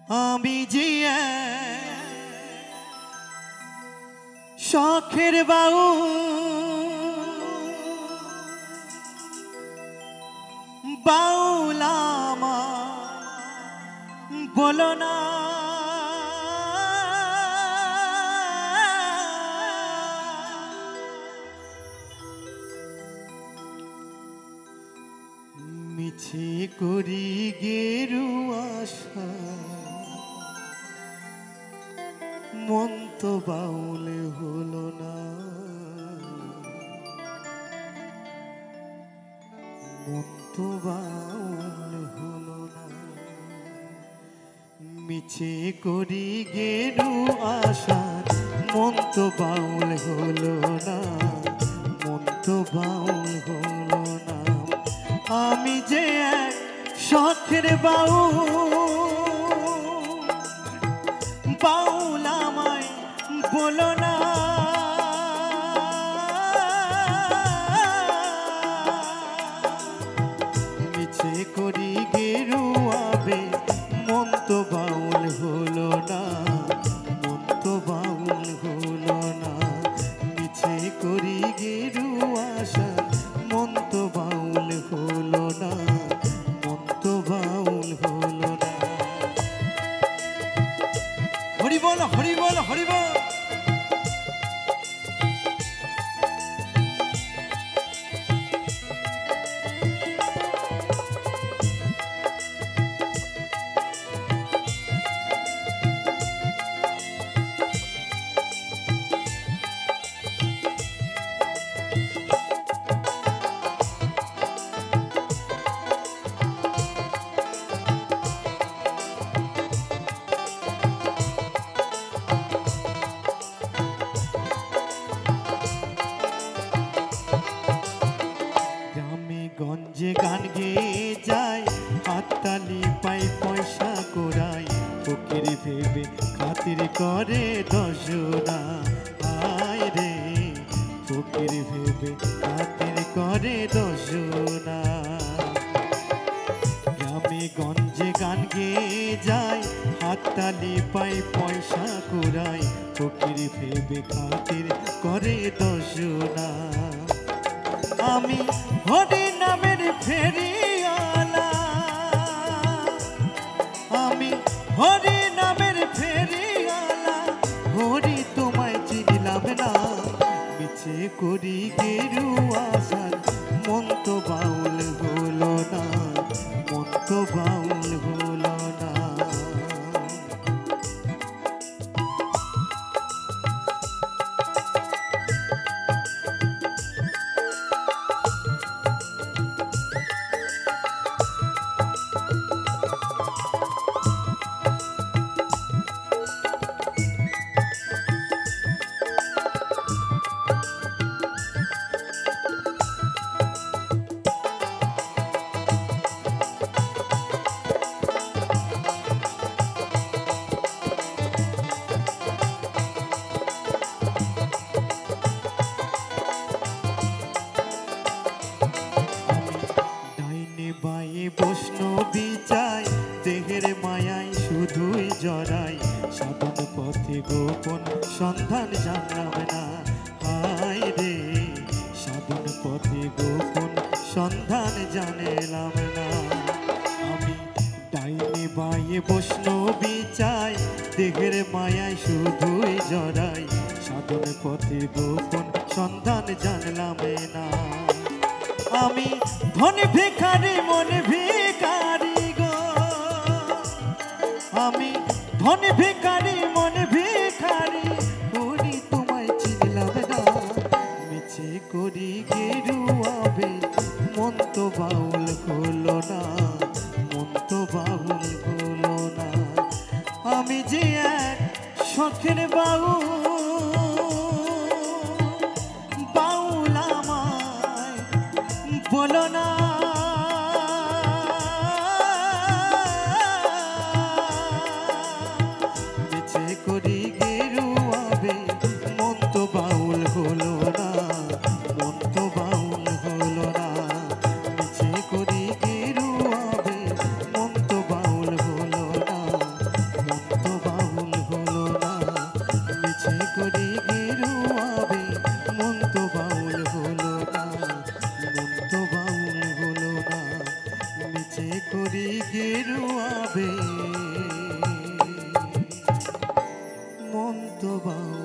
আমি যে শখের বাউ বাউলামা বলো না মিছে করি গেরু আশা মন তো বাউল হলো না মন তো বাউল হলো না মিছে করি গেরু আশা মন তো বাউল হলো না মন তো বাউল হলো না আমি যে এক শখের বাউল আমায় বলো না মিছে করি গেরু আবে মন তো বাউল হলো না মন তো বাউল হলো না মিছে করি গেরু আশা মন তো বাউল হলো না মন তো বাউল হলো না হরি বল হরি বল হরি বল গঞ্জে গান গেয়ে যায় হাততালি পাই পয়সা কোরাই ফকির ভেবে খাতির করে দশরা আয় রে ফকির ভেবে খাতির করে দশরা গ্রামে গঞ্জে গান গেয়ে যায় হাততালি পাই পয়সা কোরাই ফকির ভেবে খাতির করে দশরা আমি হরি নামের ফেরিওয়ালা আমি হরি নামের ফেরিওয়ালা হরি তোমায় চিনিলাম না মিছে করি গেরু আশার মন তো বাউল হলো না মন তো বাউল হলো না বৈষ্ণবী চাই দেহের মায়ায় শুধুই জড়াই সাধন পথে গোপন সন্ধান জানলাম না হায় রে সাধন পথে গোপন সন্ধান জানলাম না আমি ডাইনে বায়ে বৈষ্ণবী চাই দেহের মায়ায় শুধুই জড়াই সাধন পথে গোপন সন্ধান জানলাম না আমি ধন ভিখারি মন ভিখারি গো আমি ধন ভিখারি মন ভিখারি হরি তোমায় চিনলাম না মিছে করি গেরু আবে মন তো বাউল হলো না মন তো বাউল হলো না আমি যে এক শখের বাউল আমায় বলো না মিছে করি গেরু আবে মন তো বাউল হলো না মন তো বাউল হলো না মিছে করি গেরু আবে মন তো বাউল হলো না গেরুয়াবে মন তো বাউল